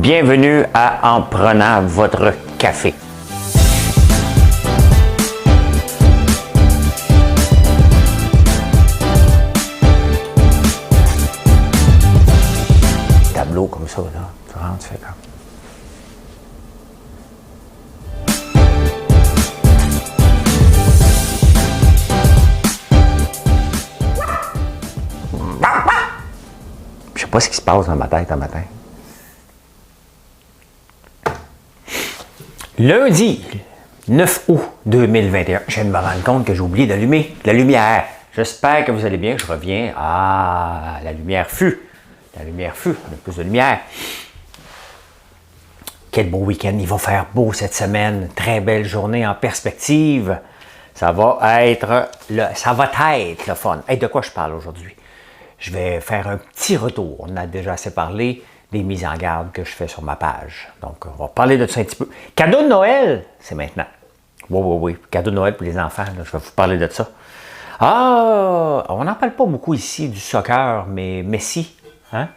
Bienvenue à En prenant votre café. Tableau comme ça, là. Tu rentres, tu fais comme. Je sais pas ce qui se passe dans ma tête un matin. Lundi 9 août 2021, je viens de me rendre compte que j'ai oublié d'allumer la lumière. J'espère que vous allez bien. Je reviens. Ah, la lumière fut. La lumière fut. On a plus de lumière. Quel beau week-end. Il va faire beau cette semaine. Très belle journée en perspective. Ça va être le fun. Hey, de quoi je parle aujourd'hui? Je vais faire un petit retour. On a déjà assez parlé des mises en garde que je fais sur ma page. Donc, on va parler de ça un petit peu. Cadeau de Noël, c'est maintenant. Oui. Cadeau de Noël pour les enfants, là, je vais vous parler de ça. Ah, on n'en parle pas beaucoup ici du soccer, mais Messi, hein?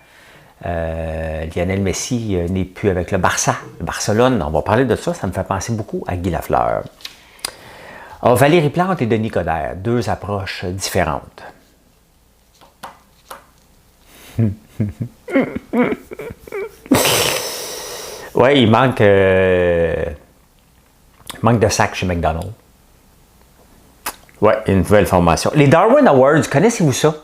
Lionel Messi n'est plus avec le Barça, le Barcelone. On va parler de ça, ça me fait penser beaucoup à Guy Lafleur. Ah, Valérie Plante et Denis Coderre, deux approches différentes. Oui, il manque de sacs chez McDonald's. Oui, une nouvelle formation. Les Darwin Awards, connaissez-vous ça?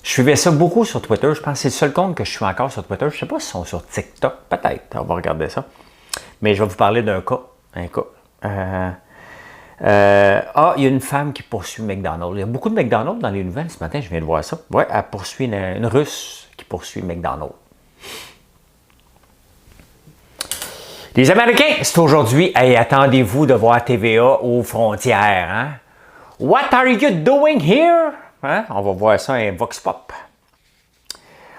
Je suivais ça beaucoup sur Twitter. Je pense que c'est le seul compte que je suis encore sur Twitter. Je ne sais pas s'ils sont sur TikTok. Peut-être. On va regarder ça. Mais je vais vous parler d'un cas. Un cas. Il y a une femme qui poursuit McDonald's. Il y a beaucoup de McDonald's dans les nouvelles ce matin. Je viens de voir ça. Oui, elle poursuit une Russe qui poursuit McDonald's. Les Américains, c'est aujourd'hui. Hey, attendez-vous de voir TVA aux frontières. Hein? What are you doing here? Hein? On va voir ça un Vox Pop.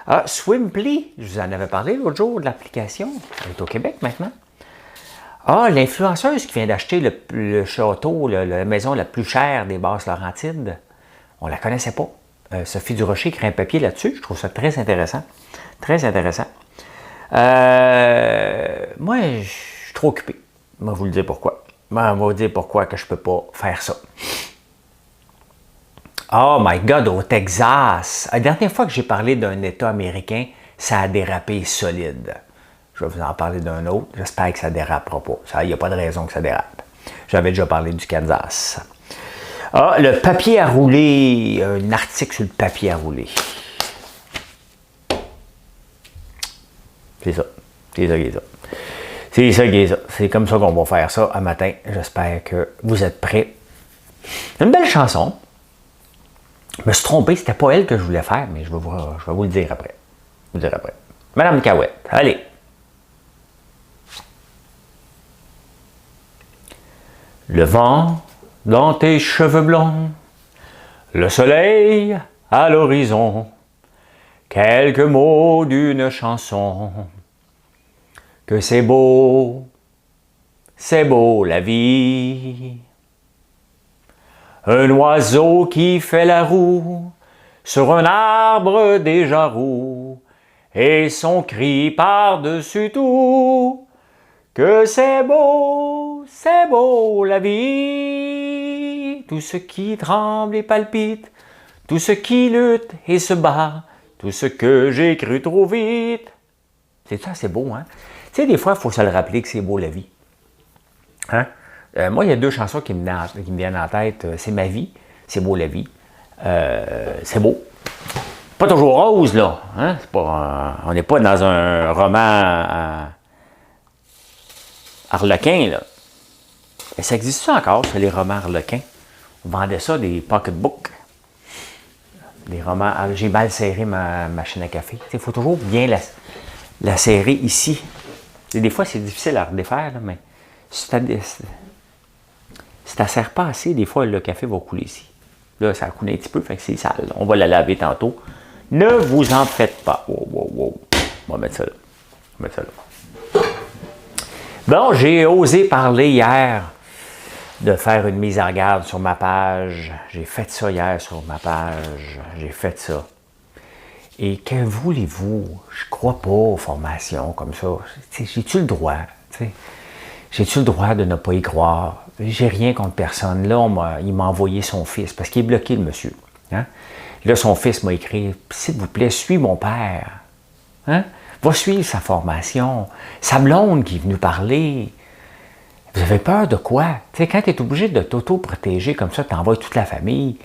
Ah, Swimply, je vous en avais parlé l'autre jour de l'application. Elle est au Québec maintenant. Ah, l'influenceuse qui vient d'acheter le château, la maison la plus chère des Basses-Laurentides. On ne la connaissait pas. Sophie Durocher écrit un papier là-dessus. Je trouve ça très intéressant. Très intéressant. Moi, je suis trop occupé. Je vais vous le dire pourquoi. On va vous dire pourquoi que je ne peux pas faire ça. Oh my God, au Texas. La dernière fois que j'ai parlé d'un État américain, ça a dérapé solide. Je vais vous en parler d'un autre. J'espère que ça ne dérapera pas. Il n'y a pas de raison que ça dérape. J'avais déjà parlé du Kansas. Ah, le papier à rouler. Un article sur le papier à rouler. C'est ça. C'est ça qui est ça. C'est ça qui est ça. C'est comme ça qu'on va faire ça un matin. J'espère que vous êtes prêts. Une belle chanson. Je me suis trompé, c'était pas elle que je voulais faire, mais je vais vous le dire après. Madame Cahouette, allez. Le vent dans tes cheveux blonds, le soleil à l'horizon, quelques mots d'une chanson. Que c'est beau la vie. Un oiseau qui fait la roue sur un arbre déjà roux, et son cri par-dessus tout. Que c'est beau la vie. Tout ce qui tremble et palpite, tout ce qui lutte et se bat, tout ce que j'ai cru trop vite. C'est ça, c'est beau, hein? Tu sais, des fois, il faut se le rappeler que c'est beau la vie. Hein? Moi, il y a deux chansons qui me viennent en tête. C'est Ma vie, c'est beau la vie. C'est beau. Pas toujours rose, là. Hein? On n'est pas dans un roman harlequin, là. Mais ça existe ça encore, ça, les romans harlequins? On vendait ça, des pocketbooks. Des romans. J'ai mal serré ma machine à café. Il faut toujours bien la serrer ici. Et des fois, c'est difficile à redéfaire, là, mais si ça ne sert pas assez, des fois, le café va couler ici. Là, ça a coulé un petit peu, fait que c'est sale. On va la laver tantôt. Ne vous en faites pas. Wow. On va mettre ça là. Bon, j'ai osé parler hier de faire une mise en garde sur ma page. J'ai fait ça hier sur ma page. J'ai fait ça. Et que voulez-vous? Je ne crois pas aux formations comme ça. J'ai-tu le droit? J'ai-tu le droit de ne pas y croire? J'ai rien contre personne. Là, il m'a envoyé son fils, parce qu'il est bloqué, le monsieur. Hein? Là, son fils m'a écrit, s'il vous plaît, suis mon père. Hein? Va suivre sa formation. Sa blonde qui est venue parler. Vous avez peur de quoi? T'sais, quand tu es obligé de t'auto-protéger comme ça, tu envoies toute la famille,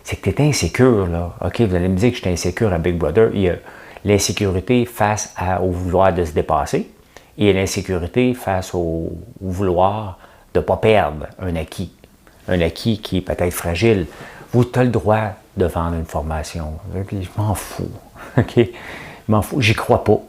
c'est que tu es insécure, là. OK, vous allez me dire que je suis insécure à Big Brother. Il y a l'insécurité face au vouloir de se dépasser et l'insécurité face au vouloir de ne pas perdre un acquis. Un acquis qui est peut-être fragile. Vous avez le droit de vendre une formation. Je m'en fous. OK? Je m'en fous. J'y crois pas.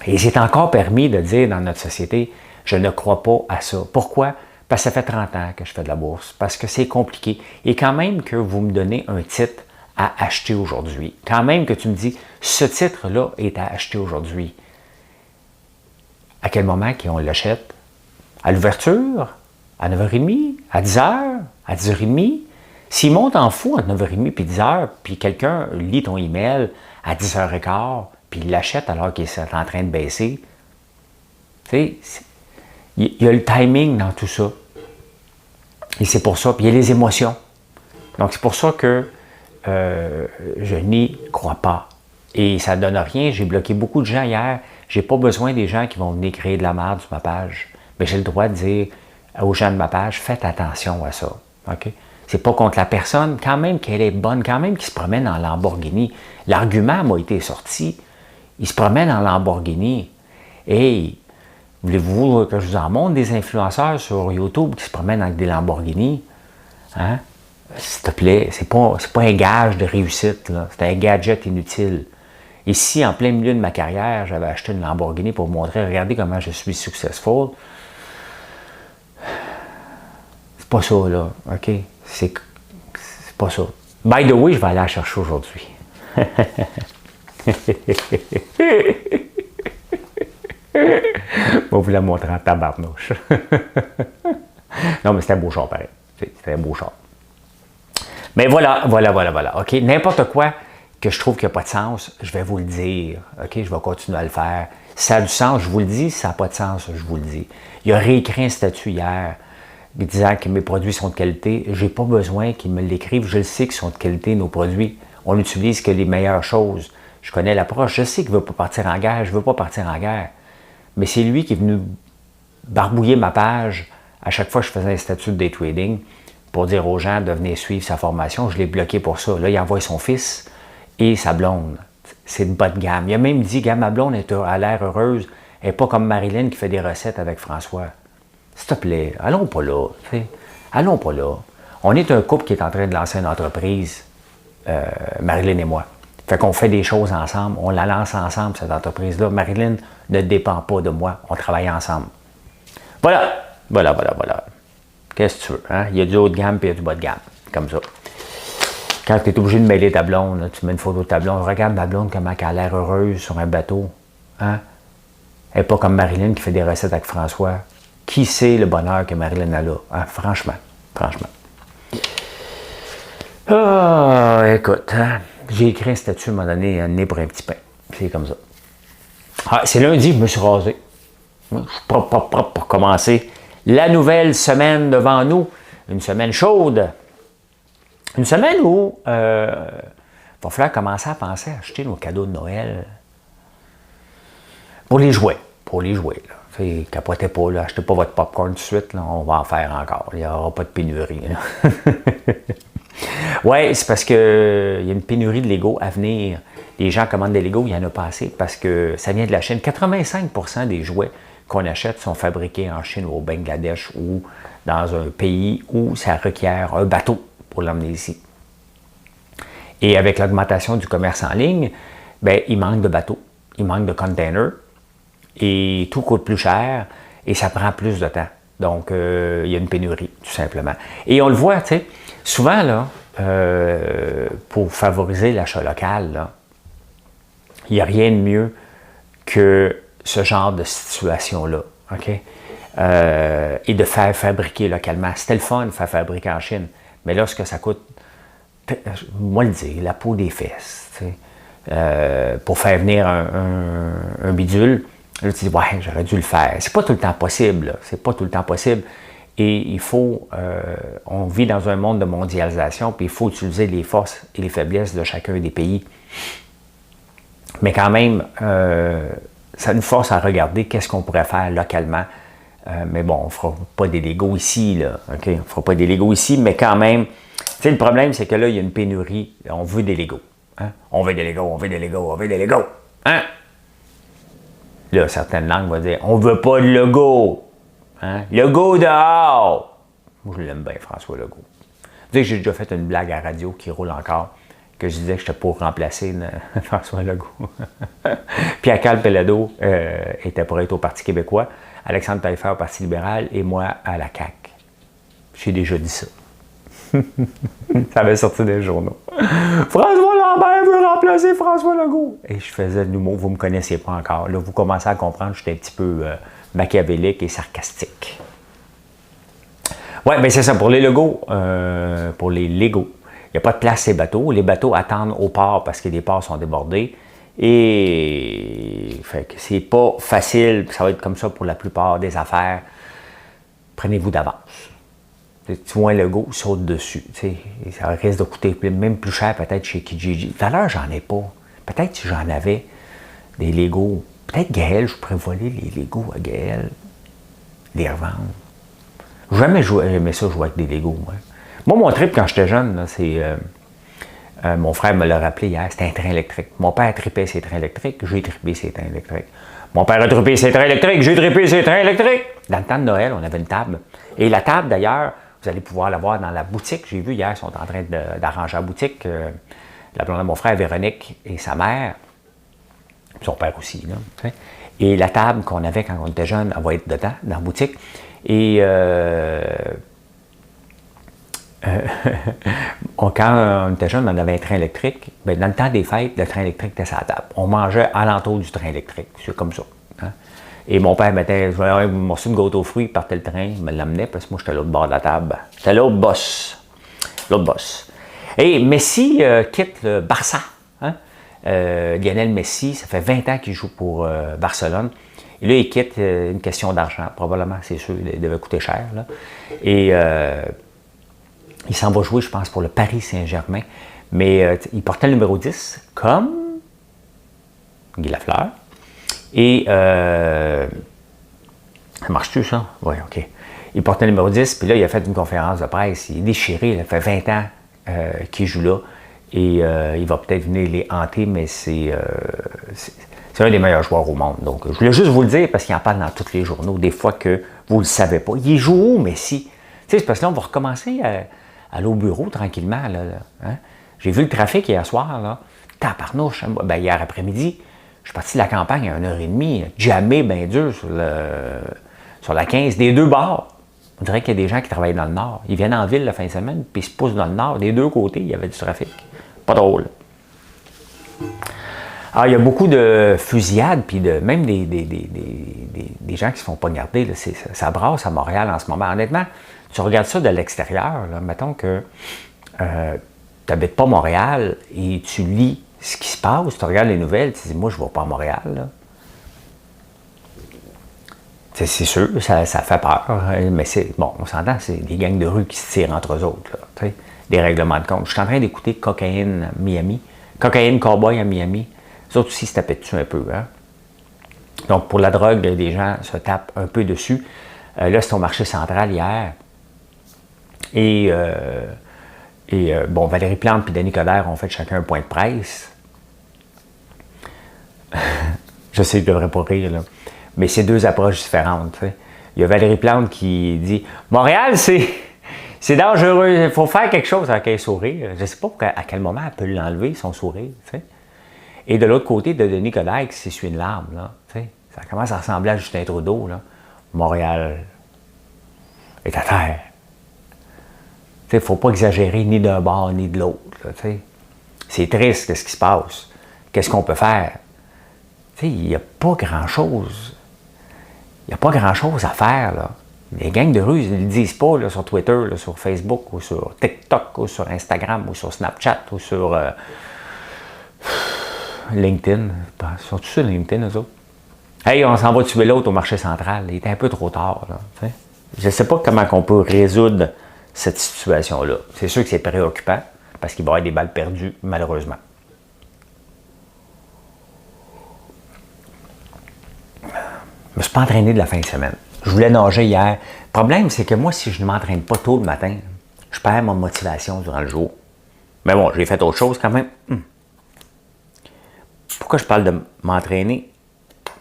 Et c'est encore permis de dire dans notre société, je ne crois pas à ça. Pourquoi? Parce que ça fait 30 ans que je fais de la bourse. Parce que c'est compliqué. Et quand même que vous me donnez un titre à acheter aujourd'hui, quand même que tu me dis, ce titre-là est à acheter aujourd'hui, à quel moment qu'on l'achète? À l'ouverture? À 9h30? À 10h? À 10h30? S'il monte en fou entre 9h30 et 10h, puis quelqu'un lit ton email à 10h15, puis il l'achète alors qu'il est en train de baisser, tu sais, il y a le timing dans tout ça. Et c'est pour ça. Puis il y a les émotions. Donc c'est pour ça que je n'y crois pas. Et ça ne donne rien. J'ai bloqué beaucoup de gens hier. J'ai pas besoin des gens qui vont venir créer de la merde sur ma page. Mais j'ai le droit de dire aux gens de ma page, faites attention à ça. OK? C'est pas contre la personne, quand même qu'elle est bonne, quand même qu'il se promène en Lamborghini. L'argument m'a été sorti. Il se promène en Lamborghini. Hey, voulez-vous que je vous en montre des influenceurs sur YouTube qui se promènent avec des Lamborghini? Hein? S'il te plaît, c'est pas un gage de réussite, là. C'est un gadget inutile. Et si, en plein milieu de ma carrière, j'avais acheté une Lamborghini pour vous montrer, regardez comment je suis successful, c'est pas ça, là, OK? C'est pas ça. By the way, je vais aller la chercher aujourd'hui. Je vais vous la montrer en tabarnouche. Non, mais c'était un beau char, pareil. C'était un beau char. Mais voilà. OK? N'importe quoi que je trouve qu'il n'y a pas de sens, je vais vous le dire. OK? Je vais continuer à le faire. Si ça a du sens, je vous le dis. Si ça n'a pas de sens, je vous le dis. Il a réécrit un statut hier disant que mes produits sont de qualité. Je n'ai pas besoin qu'ils me l'écrivent. Je le sais qu'ils sont de qualité, nos produits. On n'utilise que les meilleures choses. Je connais l'approche. Je sais qu'il ne veut pas partir en guerre. Je ne veux pas partir en guerre. Mais c'est lui qui est venu barbouiller ma page à chaque fois que je faisais un statut de day trading pour dire aux gens de venir suivre sa formation. Je l'ai bloqué pour ça. Là, il envoie son fils et sa blonde. C'est de bas de gamme. Il a même dit, ma blonde a l'air heureuse. Elle n'est pas comme Marilyn qui fait des recettes avec François. S'il te plaît, allons pas là. T'sais. Allons pas là. On est un couple qui est en train de lancer une entreprise, Marilyn et moi. Fait qu'on fait des choses ensemble, on la lance ensemble, cette entreprise-là. Marilyn ne dépend pas de moi, on travaille ensemble. Voilà. Qu'est-ce que tu veux? Hein? Il y a du haut de gamme et il y a du bas de gamme, comme ça. Quand tu es obligé de mêler ta blonde, là, tu mets une photo de ta blonde, regarde ma blonde comment elle a l'air heureuse sur un bateau. Hein? Elle n'est pas comme Marilyn qui fait des recettes avec François. Qui sait le bonheur que Marilyn a là? Hein? Franchement. Ah, écoute, hein? J'ai écrit un statut à un moment donné, un nez pour un petit pain. C'est comme ça. Ah, c'est lundi, je me suis rasé. Je suis propre pour commencer la nouvelle semaine devant nous. Une semaine chaude. Une semaine où il va falloir commencer à penser à acheter nos cadeaux de Noël. Pour les jouets. Là. Capotez pas, là, achetez pas votre popcorn tout de suite. Là, on va en faire encore. Il n'y aura pas de pénurie. Oui, c'est parce qu'il y a une pénurie de Lego à venir. Les gens commandent des Lego, il n'y en a pas assez parce que ça vient de la Chine. 85% des jouets qu'on achète sont fabriqués en Chine ou au Bangladesh ou dans un pays où ça requiert un bateau pour l'emmener ici. Et avec l'augmentation du commerce en ligne, bien, il manque de bateaux, il manque de containers et tout coûte plus cher et ça prend plus de temps. Donc, il y a une pénurie, tout simplement. Et on le voit, tu sais, souvent, là, pour favoriser l'achat local, là, il n'y a rien de mieux que ce genre de situation-là, OK? Et de faire fabriquer localement. C'était le fun de faire fabriquer en Chine, mais là, ce que ça coûte, moi le dire, la peau des fesses, tu sais, pour faire venir un bidule. Là, tu dis, ouais, j'aurais dû le faire. C'est pas tout le temps possible. C'est pas tout le temps possible. Et il faut, on vit dans un monde de mondialisation, puis il faut utiliser les forces et les faiblesses de chacun des pays. Mais quand même, ça nous force à regarder qu'est-ce qu'on pourrait faire localement. Mais bon, on ne fera pas des Legos ici, là. OK? On ne fera pas des Legos ici, mais quand même, tu sais, le problème, c'est que là, il y a une pénurie. On veut des Legos. Hein? On veut des Legos, on veut des Legos, on veut des Legos. Hein? Là, certaines langues vont dire, on ne veut pas de Lego. Hein? Legault dehors! Moi, je l'aime bien, François Legault. Vous savez que j'ai déjà fait une blague à la radio qui roule encore, que je disais que j'étais pour remplacer François Legault. Pierre-Carl Pelado était pour être au Parti québécois, Alexandre Taillefer au Parti libéral et moi à la CAQ. J'ai déjà dit ça. Ça avait sorti des journaux. François Lambert veut remplacer François Legault. Et je faisais de l'humour, vous ne me connaissiez pas encore. Là, vous commencez à comprendre que j'étais un petit peu machiavélique et sarcastique. Ouais, bien c'est ça, pour les Legos, il n'y a pas de place ces bateaux. Les bateaux attendent au port parce que les ports sont débordés. Et fait que c'est pas facile, ça va être comme ça pour la plupart des affaires. Prenez-vous d'avance. Tu vois un Lego, saute dessus. Ça risque de coûter même plus cher peut-être chez Kijiji. Tout à l'heure, j'en ai pas. Peut-être si j'en avais des Legos. Peut-être Gaël, je pourrais voler les Legos à Gaël. Les revendre. Jamais aimé ça jouer avec des Legos. Moi, mon trip quand j'étais jeune, là, c'est... mon frère me l'a rappelé hier, c'était un train électrique. Mon père tripait ses trains électriques, j'ai trippé ses trains électriques. Mon père a trippé ses trains électriques, j'ai trippé ses trains électriques. Dans le temps de Noël, on avait une table. Et la table, d'ailleurs, vous allez pouvoir la voir dans la boutique. J'ai vu hier, ils sont en train d'arranger la boutique. La blonde de mon frère, Véronique, et sa mère, son père aussi. Là, et la table qu'on avait quand on était jeune, elle va être dedans, dans la boutique. Et quand on était jeune, on avait un train électrique. Bien, dans le temps des fêtes, le train électrique était sur la table. On mangeait alentour du train électrique. C'est comme ça. Hein? Et mon père mettait, je voulais un morceau de gâteau aux fruits, il partait le train, il me l'amenait parce que moi, j'étais à l'autre bord de la table. C'était l'autre boss. L'autre boss. Et Messi quitte le Barça. Hein? Lionel Messi, ça fait 20 ans qu'il joue pour Barcelone. Et là, il quitte une question d'argent. Probablement, c'est sûr, il devait coûter cher. Là. Et il s'en va jouer, je pense, pour le Paris Saint-Germain. Mais il portait le numéro 10, comme Guy Lafleur. Et ça marche-tu, ça? Oui, OK. Il portait le numéro 10, puis là, il a fait une conférence de presse. Il est déchiré, il a fait 20 ans qu'il joue là. Et il va peut-être venir les hanter, mais c'est un des meilleurs joueurs au monde. Donc, je voulais juste vous le dire parce qu'il en parle dans tous les journaux, des fois que vous ne le savez pas. Il joue où, Messi? Tu sais, c'est parce que là, on va recommencer à aller au bureau tranquillement. Là, hein? J'ai vu le trafic hier soir, là. Tabarnouche, ben, hier après-midi. Je suis parti de la campagne à 1h30, jamais bien dur sur la 15, des deux bords. On dirait qu'il y a des gens qui travaillent dans le nord. Ils viennent en ville la fin de semaine, puis ils se poussent dans le nord. Des deux côtés, il y avait du trafic. Pas drôle. Alors, il y a beaucoup de fusillades, puis même des gens qui se font poignarder. Là, ça brasse à Montréal en ce moment. Honnêtement, tu regardes ça de l'extérieur, là, mettons que tu n'habites pas Montréal et tu lis ce qui se passe, tu regardes les nouvelles, tu te dis, moi, je ne vais pas à Montréal. Là. C'est sûr, ça fait peur, mais c'est bon, on s'entend, c'est des gangs de rue qui se tirent entre eux autres, là, des règlements de compte. Je suis en train d'écouter Cocaïne à Miami, Cocaïne Cowboy à Miami. Les autres aussi se tapaient dessus un peu. Hein? Donc, pour la drogue, les gens se tapent un peu dessus. Là, c'est au marché central hier. Et bon, Valérie Plante et Denis Coderre ont fait chacun un point de presse. Je sais que je ne devrais pas rire, là. Mais c'est deux approches différentes. T'sais. Il y a Valérie Plante qui dit « Montréal, c'est dangereux, il faut faire quelque chose avec un sourire. » Je ne sais pas à quel moment elle peut l'enlever, son sourire. T'sais. Et de l'autre côté, de Denis Coderre qui s'essuie une larme. Là, t'sais. Ça commence à ressembler à Justin Trudeau. Là. Montréal est à terre. Il ne faut pas exagérer ni d'un bord ni de l'autre. C'est triste ce qui se passe. Qu'est-ce qu'on peut faire? Il n'y a pas grand-chose. Il n'y a pas grand-chose à faire. Là. Les gangs de rue, ils ne le disent pas là, sur Twitter, là, sur Facebook, ou sur TikTok, ou sur Instagram, ou sur Snapchat, ou sur LinkedIn. Sont-ils sur LinkedIn, eux autres? Hey, on s'en va tuer l'autre au marché central. Il était un peu trop tard, là. T'sais. Je ne sais pas comment on peut résoudre cette situation-là. C'est sûr que c'est préoccupant, parce qu'il va y avoir des balles perdues, malheureusement. Je me suis pas entraîné de la fin de semaine. Je voulais nager hier. Le problème, c'est que moi, si je ne m'entraîne pas tôt le matin, je perds mon motivation durant le jour. Mais bon, j'ai fait autre chose quand même. Pourquoi je parle de m'entraîner?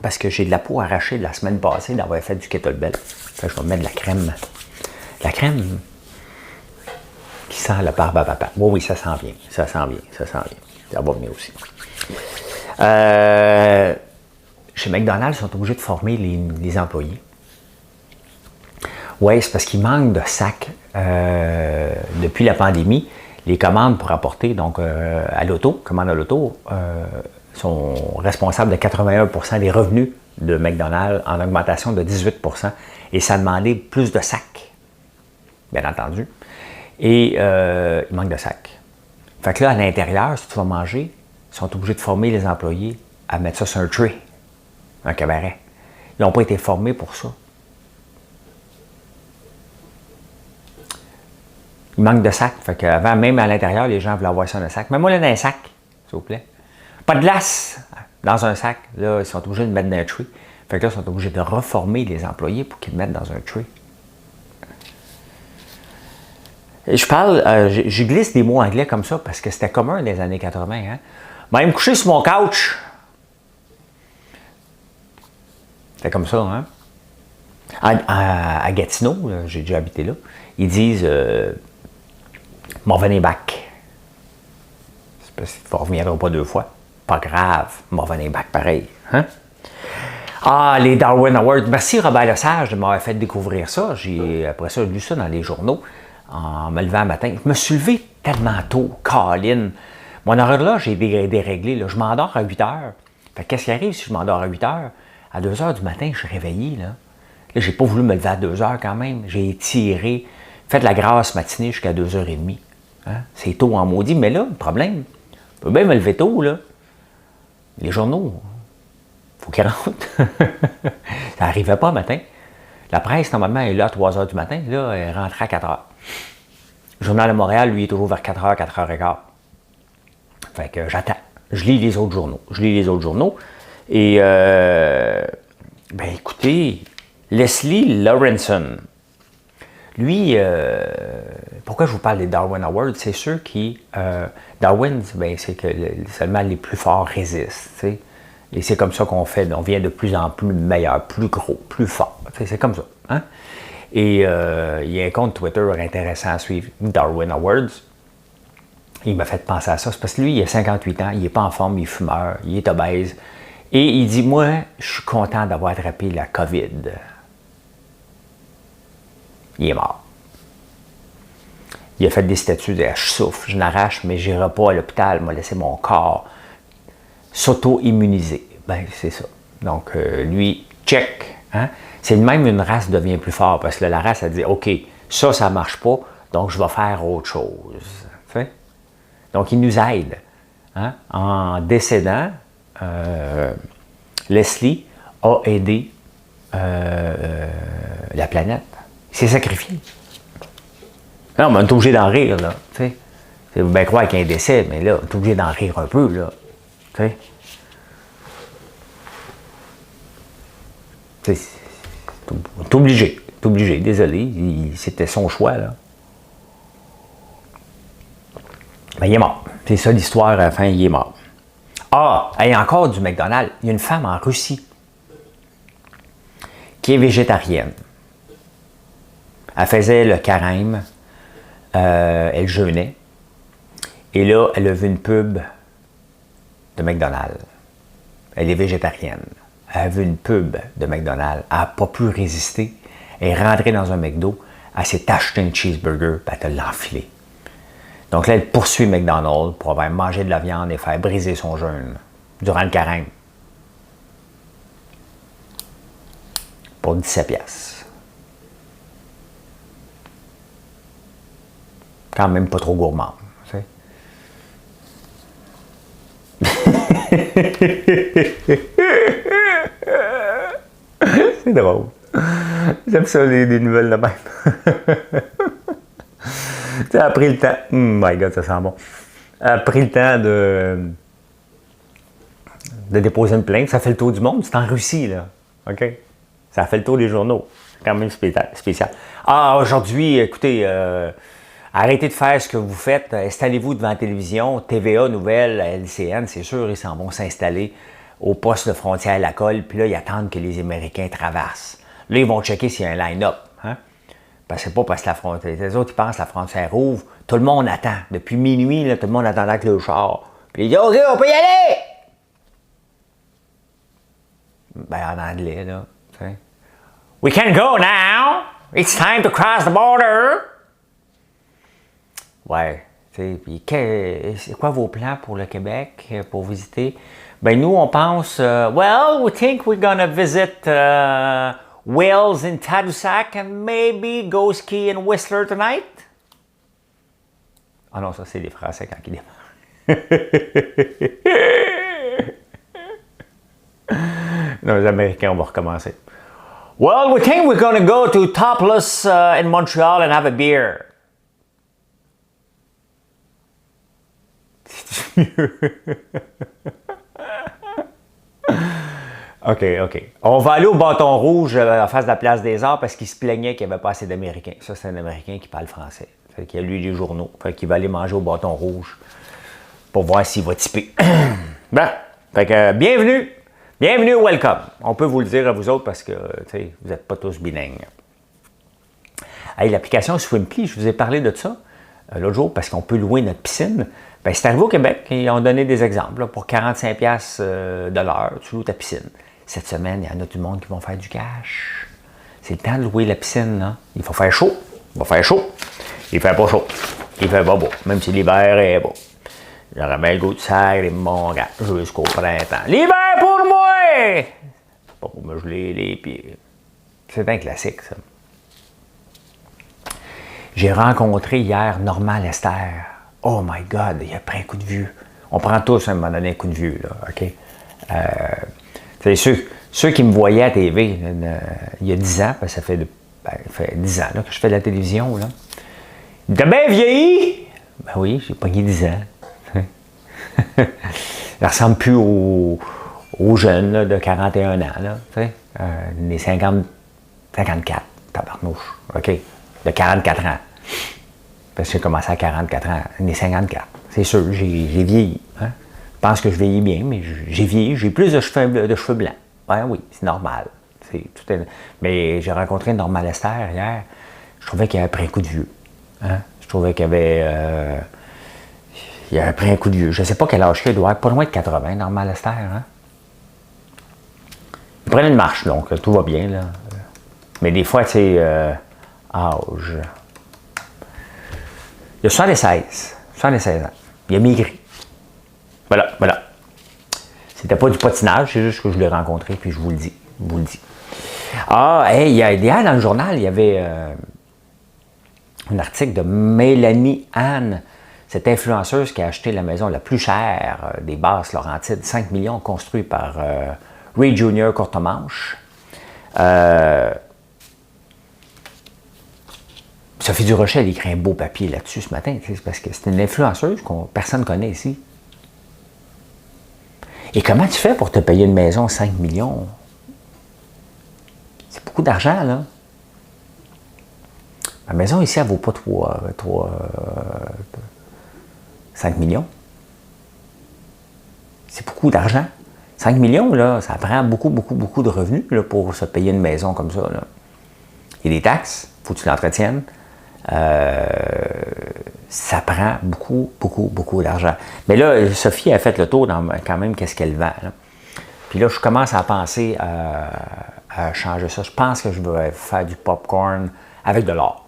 Parce que j'ai de la peau arrachée de la semaine passée d'avoir fait du kettlebell. Fait que je vais mettre de la crème. La crème qui sent le barbe à papa. Oui, oui, ça sent bien. Ça sent bien. Ça sent bien. Ça va venir aussi. Chez McDonald's, ils sont obligés de former les employés. Oui, c'est parce qu'il manque de sacs. Depuis la pandémie, les commandes pour apporter donc, à l'auto, commandes à l'auto, sont responsables de 81% des revenus de McDonald's en augmentation de 18%. Et ça a demandé plus de sacs, bien entendu. Et il manque de sacs. Fait que là, à l'intérieur, si tu vas manger, ils sont obligés de former les employés à mettre ça sur un tray, un cabaret. Ils n'ont pas été formés pour ça. Il manque de sacs. Fait qu'avant, même à l'intérieur, les gens voulaient avoir ça dans un sac. Mets-moi là dans un sac, s'il vous plaît. Pas de glace dans un sac. Là, ils sont obligés de le mettre dans un tray. Fait que là, ils sont obligés de reformer les employés pour qu'ils le mettent dans un tray. Je parle, je glisse des mots anglais comme ça parce que c'était commun dans les années 80. Hein? Même me coucher sur mon couch. C'était comme ça, hein? À Gatineau, j'ai déjà habité là, ils disent m'en venez back. C'est parce qu'il ne reviendra pas deux fois. Pas grave, m'en venez back pareil. Hein? Ah, les Darwin Awards. Merci Robert Lesage de m'avoir fait découvrir ça. J'ai après ça lu ça dans les journaux en me levant le matin. Je me suis levé tellement tôt, Colin. Mon horloge est déréglé. Là. Je m'endors à 8 heures. Fait qu'est-ce qui arrive si je m'endors à 8 heures? À 2 heures du matin, je suis réveillé. Là, j'ai pas voulu me lever à 2 heures quand même. J'ai étiré, fait de la grasse matinée jusqu'à 2h30. Hein? C'est tôt en maudit. Mais là, le problème, je peux bien me lever tôt. Là. Les journaux, il faut qu'ils rentrent. Ça n'arrivait pas le matin. La presse, normalement, est là à 3 heures du matin. Là, elle rentrait à 4 heures. Le Journal de Montréal, lui, est toujours vers 4 heures, 4h15. Fait que j'attends. Je lis les autres journaux. Et, ben écoutez, Leslie Lawrenson, lui, pourquoi je vous parle des Darwin Awards? C'est sûr que Darwin, ben, c'est que seulement les plus forts résistent. T'sais? Et c'est comme ça qu'on fait. On vient de plus en plus meilleur, plus gros, plus fort. C'est comme ça. Hein? Et il y a un compte Twitter intéressant à suivre, Darwin Awards. Il m'a fait penser à ça. C'est parce que lui, il a 58 ans, il n'est pas en forme, il est fumeur, il est obèse. Et il dit, moi, je suis content d'avoir attrapé la COVID. Il est mort. Il a fait des statuts de « je souffre, je n'arrache, mais je n'irai pas à l'hôpital, m'a laissé mon corps s'auto-immuniser. » Ben, c'est ça. Donc, lui, check. Hein? C'est même une race devient plus forte parce que la race, elle dit, OK, ça ne marche pas, donc je vais faire autre chose. Fait? Donc, il nous aide. Hein? En décédant, Leslie a aidé la planète. Il s'est sacrifié. Non, mais on est obligé d'en rire, là. C'est bien croire qu'il y a un décès, mais là, on est obligé d'en rire un peu, là. T'sais. T'es obligé. T'es obligé. Désolé. C'était son choix, là. Ben, il est mort. C'est ça l'histoire, à la fin, il est mort. Ah, il y a encore du McDonald's. Il y a une femme en Russie qui est végétarienne. Elle faisait le carême. Elle jeûnait. Et là, elle a vu une pub de McDonald's. Elle est végétarienne. Elle a vu une pub de McDonald's. Elle n'a pas pu résister. Elle est rentrée dans un McDo. Elle s'est acheté un cheeseburger. Puis elle l'a enfilé. Donc là, elle poursuit McDonald's pour avoir mangé de la viande et faire briser son jeûne durant le carême. Pour 17$. Quand même pas trop gourmand. Tu sais. C'est drôle. J'aime ça, les nouvelles de même. Ça a pris le temps. My God, ça sent bon. A pris le temps de déposer une plainte. Ça fait le tour du monde. C'est en Russie, là. OK? Ça fait le tour des journaux. C'est quand même spécial. Ah, aujourd'hui, écoutez, arrêtez de faire ce que vous faites. Installez-vous devant la télévision. TVA, Nouvelles, LCN, c'est sûr, ils s'en vont s'installer au poste de frontière à la colle. Puis là, ils attendent que les Américains traversent. Là, ils vont checker s'il y a un line-up. Hein? Parce que c'est pas parce que la frontière. Les autres, ils pensent que la frontière ouvre. Tout le monde attend. Depuis minuit, là, tout le monde attendait avec le char. Puis ils disent OK, on peut y aller! Ben, en anglais, là. T'sais. We can go now! It's time to cross the border! Ouais. Puis, c'est quoi vos plans pour le Québec, pour visiter? Ben, nous, on pense, well, we think we're gonna visit Wales in Tadoussac and maybe go ski in Whistler tonight. Ah non, ça, c'est les Français quand ils démarrent. Non, les Américains, on va recommencer. Well, we think we're gonna go to Topless in Montreal and have a beer. OK. On va aller au bâton rouge en face de la place des Arts parce qu'il se plaignait qu'il n'y avait pas assez d'Américains. Ça, c'est un Américain qui parle français. Fait qu'il a lu les journaux. Fait qu'il va aller manger au bâton rouge pour voir s'il va tiper. Bon. Fait que bienvenue. Bienvenue au Welcome. On peut vous le dire à vous autres parce que vous n'êtes pas tous bilingues. Hey, l'application Swimply, je vous ai parlé de ça l'autre jour parce qu'on peut louer notre piscine. Ben, c'est arrivé au Québec et ils ont donné des exemples. Là, pour 45$ de l'heure, tu loues ta piscine. Cette semaine, il y en a tout le monde qui vont faire du cash. C'est le temps de louer la piscine. Là. Il faut faire chaud. Il va faire chaud. Il fait pas chaud. Il fait pas beau. Même si l'hiver est beau. J'aurais bien le goût de serre et mon gars jusqu'au printemps. L'hiver pour moi! Pas pour me geler les pieds. C'est un classique, ça. J'ai rencontré hier Normand Lester. Oh my God, il a pris un coup de vieux. On prend tous à un moment donné un coup de vieux, là, OK? Ceux qui me voyaient à la TV il y a 10 ans, parce que ça fait 10 ans là, que je fais de la télévision, là. T'as bien vieilli? Ben oui, j'ai pogné 10 ans. Il ne ressemble plus aux jeunes là, de 41 ans, là, les 54, tabarnouche, OK? De 44 ans. Parce que j'ai commencé à 44 ans, les 54. C'est sûr, j'ai vieilli. Hein? Je pense que je vieillis bien, mais j'ai vieilli. J'ai plus de cheveux blancs. Ben oui, c'est normal. Mais j'ai rencontré Normand Lester hier. Je trouvais qu'il avait pris un coup de vieux. Hein? Je trouvais qu'il avait pris un coup de vieux. Je ne sais pas quel âge il doit être. Pas loin de 80, Normand Lester. Hein? Il prenait une marche, donc tout va bien. Là. Mais des fois, tu sais, âge. Il a 76 ans. Il a maigri. Voilà. C'était pas du patinage, c'est juste que je l'ai rencontré, puis je vous le dis. Ah, hey, hier dans le journal, il y avait un article de Mélanie Anne, cette influenceuse qui a acheté la maison la plus chère des Basses-Laurentides, 5 millions, construite par Ray Jr. Courtemanche. Sophie Durocher, elle écrit un beau papier là-dessus ce matin, parce que c'est une influenceuse que personne ne connaît ici. Et comment tu fais pour te payer une maison 5 millions? C'est beaucoup d'argent, là. Ma maison ici, elle ne vaut pas 5 millions. C'est beaucoup d'argent. 5 millions, là, ça prend beaucoup de revenus là, pour se payer une maison comme ça. Là. Il y a des taxes, il faut que tu l'entretiennes. Ça prend beaucoup d'argent. Mais là, Sophie a fait le tour dans quand même qu'est-ce qu'elle vend. Là. Puis là, je commence à penser à changer ça. Je pense que je vais faire du popcorn avec de l'or.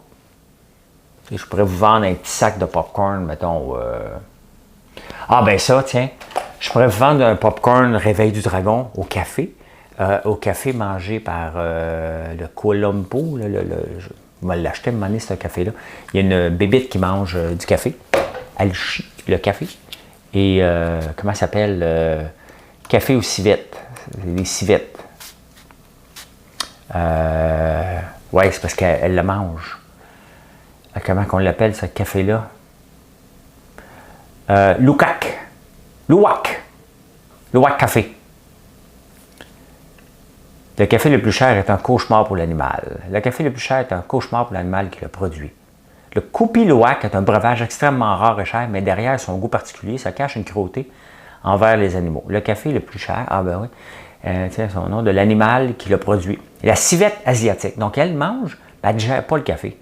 Et je pourrais vous vendre un petit sac de popcorn, mettons. Ah ben ça, tiens. Je pourrais vous vendre un popcorn Réveil du Dragon au café mangé par le Colombo. Je vais l'acheter à un moment donné, ce café-là. Il y a une bébite qui mange du café. Elle chie le café. Et comment ça s'appelle? Café aux civettes. C'est des civettes. Oui, c'est parce qu'elle le mange. Comment qu'on l'appelle, ce café-là? Luwak. Luwak Café. Le café le plus cher est un cauchemar pour l'animal. Le café le plus cher est un cauchemar pour l'animal qui le produit. Le Kopi Luwak est un breuvage extrêmement rare et cher, mais derrière son goût particulier, ça cache une cruauté envers les animaux. Le café le plus cher, ah ben oui, tiens, son nom, de l'animal qui le produit. La civette asiatique. Donc, elle mange, ben, elle ne digère pas le café.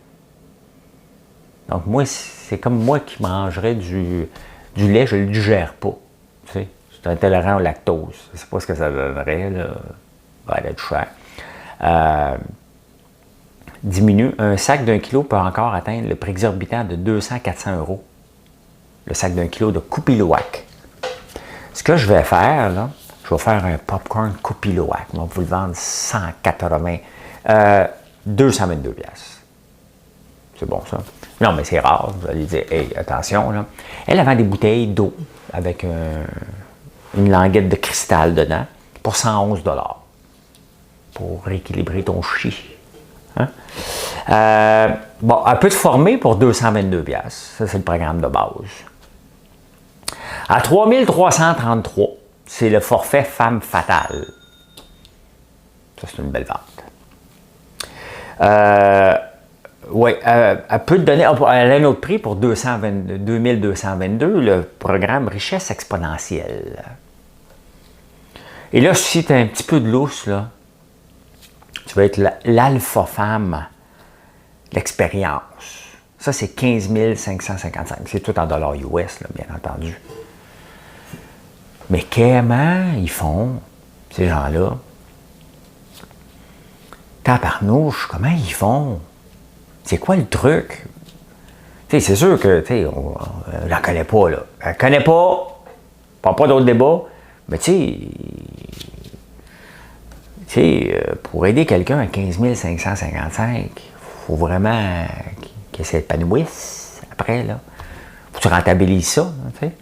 Donc, moi, c'est comme moi qui mangerais du lait, je ne le digère pas. Tu sais, je suis intolérant au lactose. Je ne sais pas ce que ça donnerait, là. Ça va être cher. Diminue. Un sac d'1 kilo peut encore atteindre le prix exorbitant de 200-400 €. Le sac d'1 kilo de Kopi Luwak. Ce que je vais faire, là, je vais faire un popcorn Kopi Luwak. On va vous le vendre 180, 222 pièces. C'est bon, ça. Non, mais c'est rare. Vous allez dire, hey, attention, là. Elle vend des bouteilles d'eau avec une languette de cristal dedans pour 111 $. Pour rééquilibrer ton chi. Hein? Bon, elle peut te former pour 222 pièces. Ça, c'est le programme de base. À 3333, c'est le forfait femme fatale. Ça, c'est une belle vente. Oui, elle peut te donner, elle a un autre prix pour 2222, le programme Richesse exponentielle. Et là, si tu as un petit peu de lousse, là, tu vas être l'alpha femme, l'expérience. Ça, c'est 15 555. C'est tout en dollars US, là, bien entendu. Mais comment ils font, ces gens-là? Tabarnouche, comment ils font? C'est quoi le truc? Tu sais, c'est sûr que, tu sais, on ne la connaît pas, là. Elle ne connaît pas d'autres débats, mais tu sais, pour aider quelqu'un à 15 555, il faut vraiment qu'il s'épanouisse après, là. Faut que tu rentabilises ça, tu sais.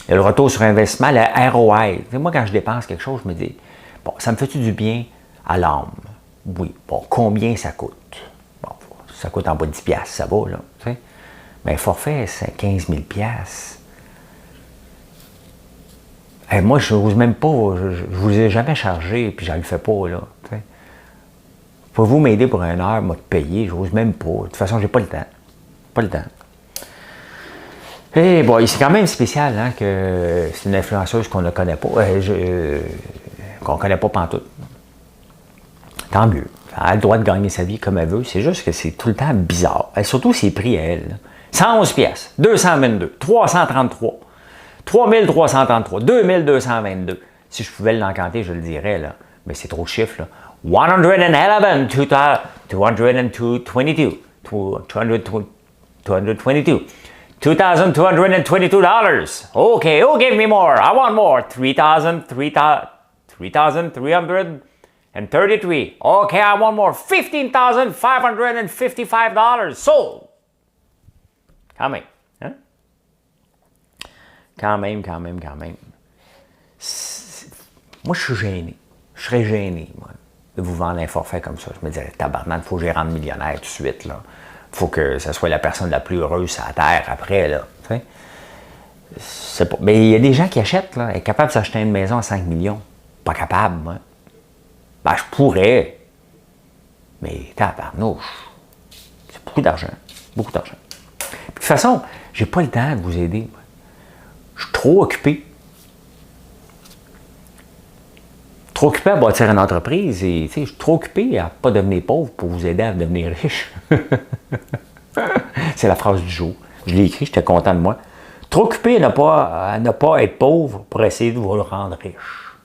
Il y a le retour sur investissement, le ROI. Tu sais, moi, quand je dépense quelque chose, je me dis, bon, ça me fait-tu du bien à l'âme? Oui. Bon, combien ça coûte? Bon, ça coûte en bas de 10 $, ça va, là, tu sais. Mais forfait, c'est 15 000 $. Hey, moi, je n'ose même pas, je ne vous ai jamais chargé, puis je ne le fais pas, là, tu sais. Pouvez-vous m'aider pour 1 heure, moi, de payer? Je n'ose même pas. De toute façon, j'ai pas le temps. Pas le temps. Et bon, c'est quand même spécial, hein, que c'est une influenceuse qu'on ne connaît pas, qu'on ne connaît pas pantoute. Tant mieux. Elle a le droit de gagner sa vie comme elle veut. C'est juste que c'est tout le temps bizarre. Et surtout ses prix à elle. Là. 111 pièces, 222, 333, 3333, 2222. Si je pouvais l'encanter, je le dirais, là. Mais c'est trop de chiffres, là. 111, 222, 222, 2,222 $. Okay, oh, give me more. I want more. 3,333. Okay, I want more. $15,555. Sold. Quand même. Hein? Quand même. Moi, je suis gêné. Je serais gêné, moi, de vous vendre un forfait comme ça. Je me dirais, tabarnak, il faut que j'y rende millionnaire tout de suite, là. Il faut que ce soit la personne la plus heureuse sur la Terre après, là. C'est pas... Mais il y a des gens qui achètent, là, et capables de s'acheter une maison à 5 millions. Pas capable, moi. Ben, je pourrais. Mais tabarnouche. C'est beaucoup d'argent. Beaucoup d'argent. De toute façon, j'ai pas le temps de vous aider. Moi. Je suis trop occupé. Trop occupé à bâtir une entreprise et je suis trop occupé à ne pas devenir pauvre pour vous aider à devenir riche. C'est la phrase du jour. Je l'ai écrit, j'étais content de moi. Trop occupé à ne pas être pauvre pour essayer de vous le rendre riche.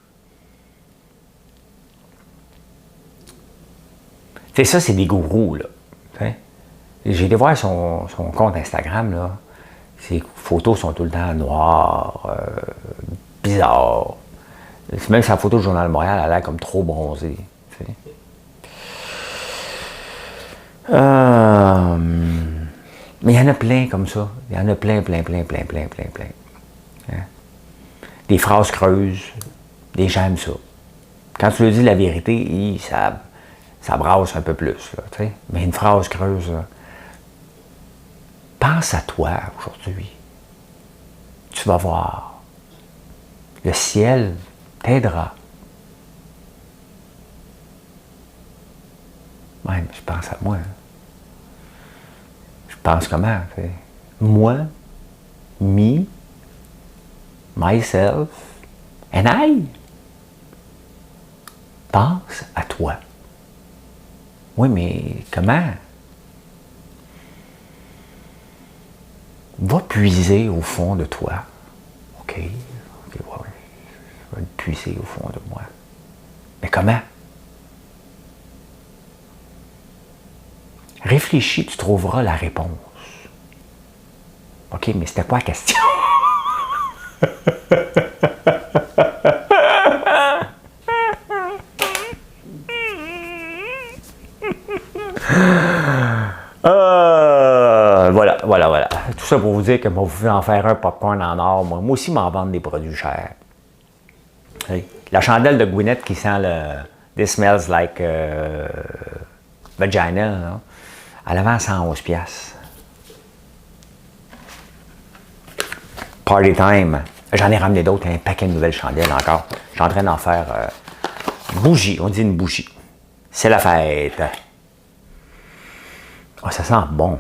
C'est ça, c'est des gourous, là. J'ai été voir son compte Instagram, là. Ses photos sont tout le temps noires, bizarres. Même sa photo du Journal de Montréal, elle a l'air comme trop bronzée. Mais il y en a plein comme ça. Il y en a plein. Hein? Des phrases creuses, Les gens aiment ça. Quand tu leur dis la vérité, ça brasse un peu plus. Là, t'sais. Mais une phrase creuse, là. Pense à toi aujourd'hui. Tu vas voir. Le ciel t'aidera. Même, je pense à moi. Je pense comment? T'sais. Moi, me, myself, and I. Pense à toi. Oui, mais comment? Va puiser au fond de toi. OK, ouais, je vais le puiser au fond de moi. Mais comment? Réfléchis, tu trouveras la réponse. OK, mais c'était quoi la question? Voilà. Tout ça pour vous dire que vous pouvez en faire un popcorn en or. Moi aussi, m'en vendre des produits chers. Hey. La chandelle de Gwyneth qui sent le This smells like vagina, là, elle avait 111 $. Party time. J'en ai ramené d'autres, un paquet de nouvelles chandelles encore. Je suis en train d'en faire bougie. On dit une bougie. C'est la fête. Oh, ça sent bon.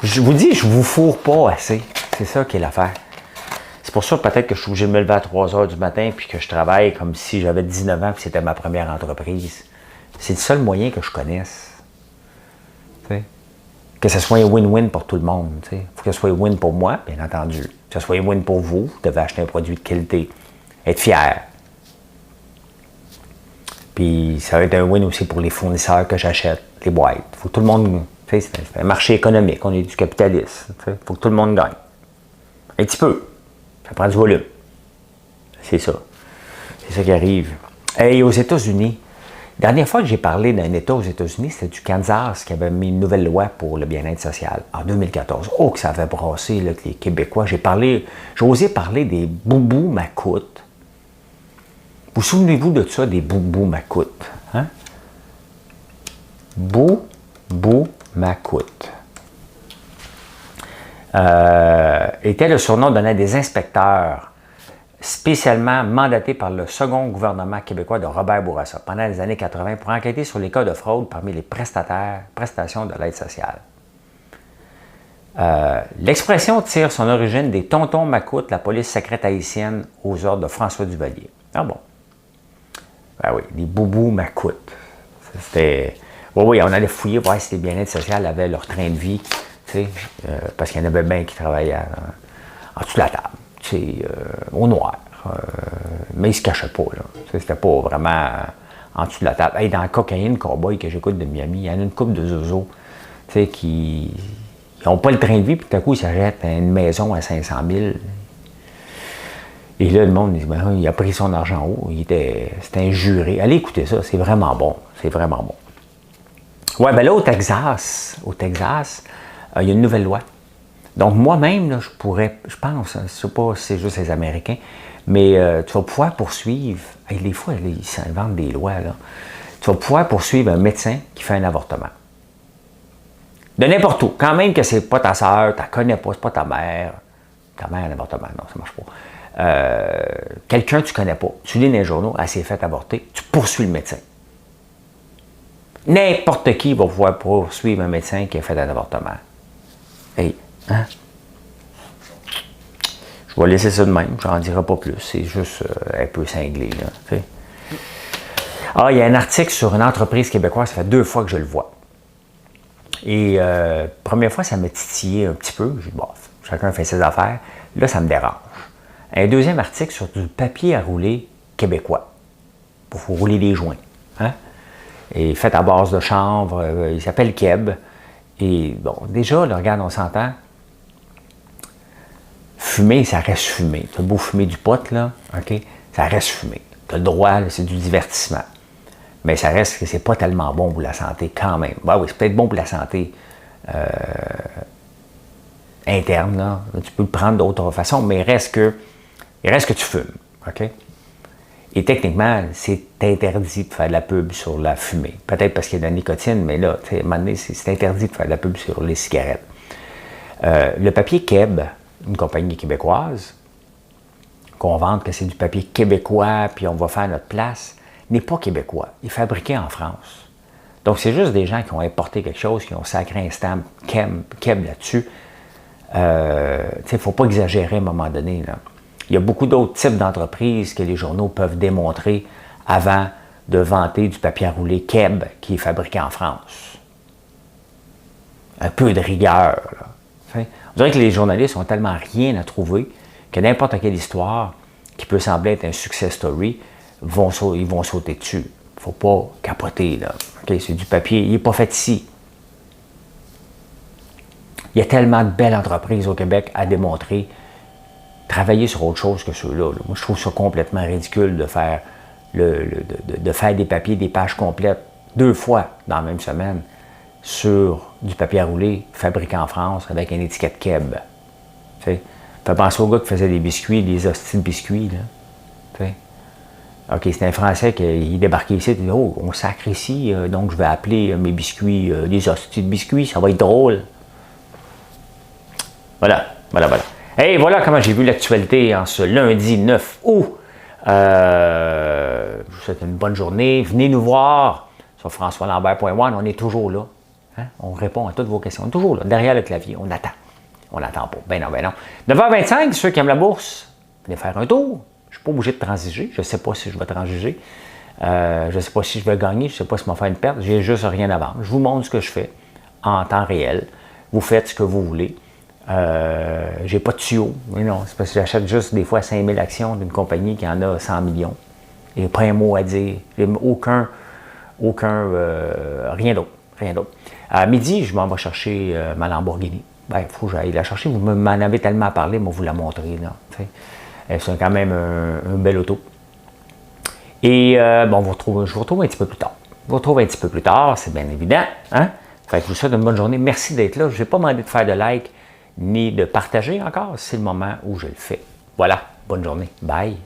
Je vous dis, je vous fourre pas assez. C'est ça qui est l'affaire. C'est pour ça peut-être que je suis obligé de me lever à 3 h du matin puis que je travaille comme si j'avais 19 ans et c'était ma première entreprise. C'est le seul moyen que je connaisse. T'sais? Que ce soit un win-win pour tout le monde. Il faut que ce soit win pour moi, bien entendu. Que ce soit win pour vous. Vous devez acheter un produit de qualité. Être fier. Puis ça va être un win aussi pour les fournisseurs que j'achète, les boîtes. Il faut que tout le monde. C'est un marché économique, on est du capitalisme. Il faut que tout le monde gagne. Un petit peu. Ça prend du volume. C'est ça. C'est ça qui arrive. Et aux États-Unis, la dernière fois que j'ai parlé d'un État aux États-Unis, c'était du Kansas qui avait mis une nouvelle loi pour le bien-être social en 2014. Oh, que ça avait brassé là, les Québécois. J'ai osé parler des boubous macoutes. Vous souvenez-vous de ça, des boubous macoutes? Hein? Boubou macoute. Était le surnom donné à des inspecteurs spécialement mandatés par le second gouvernement québécois de Robert Bourassa pendant les années 80 pour enquêter sur les cas de fraude parmi les prestations de l'aide sociale. L'expression tire son origine des tontons macoutes, la police secrète haïtienne aux ordres de François Duvalier. Ah bon? Ben oui, les boubous macoutes. C'était... Oui, on allait fouiller, voir si les bien-être social avaient leur train de vie, parce qu'il y en avait bien qui travaillaient en dessous de la table, au noir. Mais ils ne se cachaient pas, là. C'était pas vraiment en dessous de la table. Hey, dans la cocaïne cowboy que j'écoute de Miami, il y en a une couple de zozos, qui n'ont pas le train de vie, puis tout à coup, ils s'achètent une maison à 500 000. Et là, le monde dit, ben, il a pris son argent haut, c'était un juré. Allez écouter ça, c'est vraiment bon. C'est vraiment bon. Ouais, ben là, au Texas, il y a une nouvelle loi. Donc, moi-même, là, je pense, je ne sais pas si c'est juste les Américains, mais tu vas pouvoir poursuivre, et des fois, ils s'inventent des lois, là. Tu vas pouvoir poursuivre un médecin qui fait un avortement. De n'importe où. Quand même que c'est pas ta soeur, tu la connais pas, c'est pas ta mère. Ta mère, un avortement, non, ça marche pas. Quelqu'un que tu connais pas, tu lis dans les journaux, elle s'est fait avorter, tu poursuis le médecin. N'importe qui va pouvoir poursuivre un médecin qui a fait un avortement. Hey, hein? Je vais laisser ça de même, j'en dirai pas plus, c'est juste un peu cinglé, là, t'sais. Ah, il y a un article sur une entreprise québécoise, ça fait 2 fois que je le vois. Et première fois, ça m'a titillé un petit peu, j'ai dit, bon, chacun fait ses affaires, là, ça me dérange. Un deuxième article sur du papier à rouler québécois, pour rouler des joints, hein? Et fait à base de chanvre, il s'appelle Keb. Et bon, déjà, là, regarde, on s'entend. Fumer, ça reste fumé. Tu as beau fumer du pot, là, OK? Ça reste fumé. Tu as le droit, c'est du divertissement. Mais ça reste que c'est pas tellement bon pour la santé quand même. Ben oui, c'est peut-être bon pour la santé interne, là. Tu peux le prendre d'autres façons, mais reste que Il reste que tu fumes, OK? Et techniquement, c'est interdit de faire de la pub sur la fumée. Peut-être parce qu'il y a de la nicotine, mais là, à un moment donné, c'est interdit de faire de la pub sur les cigarettes. Le papier Keb, une compagnie québécoise, qu'on vante que c'est du papier québécois, puis on va faire notre place, n'est pas québécois. Il est fabriqué en France. Donc, c'est juste des gens qui ont importé quelque chose, qui ont sacré un stamp Keb là-dessus. Il ne faut pas exagérer à un moment donné, là. Il y a beaucoup d'autres types d'entreprises que les journaux peuvent démontrer avant de vanter du papier à rouler Keb qui est fabriqué en France. Un peu de rigueur. Là. On dirait que les journalistes ont tellement rien à trouver que n'importe quelle histoire qui peut sembler être un success story, ils vont sauter dessus. Il ne faut pas capoter. Là. Okay, c'est du papier, il n'est pas fait ici. Il y a tellement de belles entreprises au Québec à démontrer. Travailler sur autre chose que ceux-là. Moi, je trouve ça complètement ridicule de faire, de faire des papiers, des pages complètes 2 fois dans la même semaine sur du papier à rouler fabriqué en France avec une étiquette Keb. Fait penser au gars qui faisait des biscuits, des hosties de biscuits. Là. OK, c'était un Français qui débarquait ici, il dit « Oh, on sacre ici, donc je vais appeler mes biscuits des hosties de biscuits, ça va être drôle. » Voilà. Et voilà comment j'ai vu l'actualité en ce lundi 9 août. Je vous souhaite une bonne journée. Venez nous voir sur françoislambert.one. On est toujours là. Hein? On répond à toutes vos questions. On est toujours là, derrière le clavier. On attend. On n'attend pas. Ben non. 9h25, ceux qui aiment la bourse, venez faire un tour. Je ne suis pas obligé de transiger. Je ne sais pas si je vais transiger. Je ne sais pas si je vais gagner. Je ne sais pas si je vais faire une perte. J'ai juste rien à vendre. Je vous montre ce que je fais en temps réel. Vous faites ce que vous voulez. J'ai pas de tuyau, mais non, c'est parce que j'achète juste des fois 5000 actions d'une compagnie qui en a 100 millions. Et pas un mot à dire, rien d'autre. À midi, je m'en vais chercher ma Lamborghini. Il faut que j'aille la chercher, vous m'en avez tellement parlé, moi vous la montrer. C'est quand même un bel auto. Et je vous retrouve un petit peu plus tard. C'est bien évident. Hein? Fait que je vous souhaite une bonne journée. Merci d'être là. Je ne vais pas demander de faire de like ni de partager encore. C'est le moment où je le fais. Voilà. Bonne journée. Bye.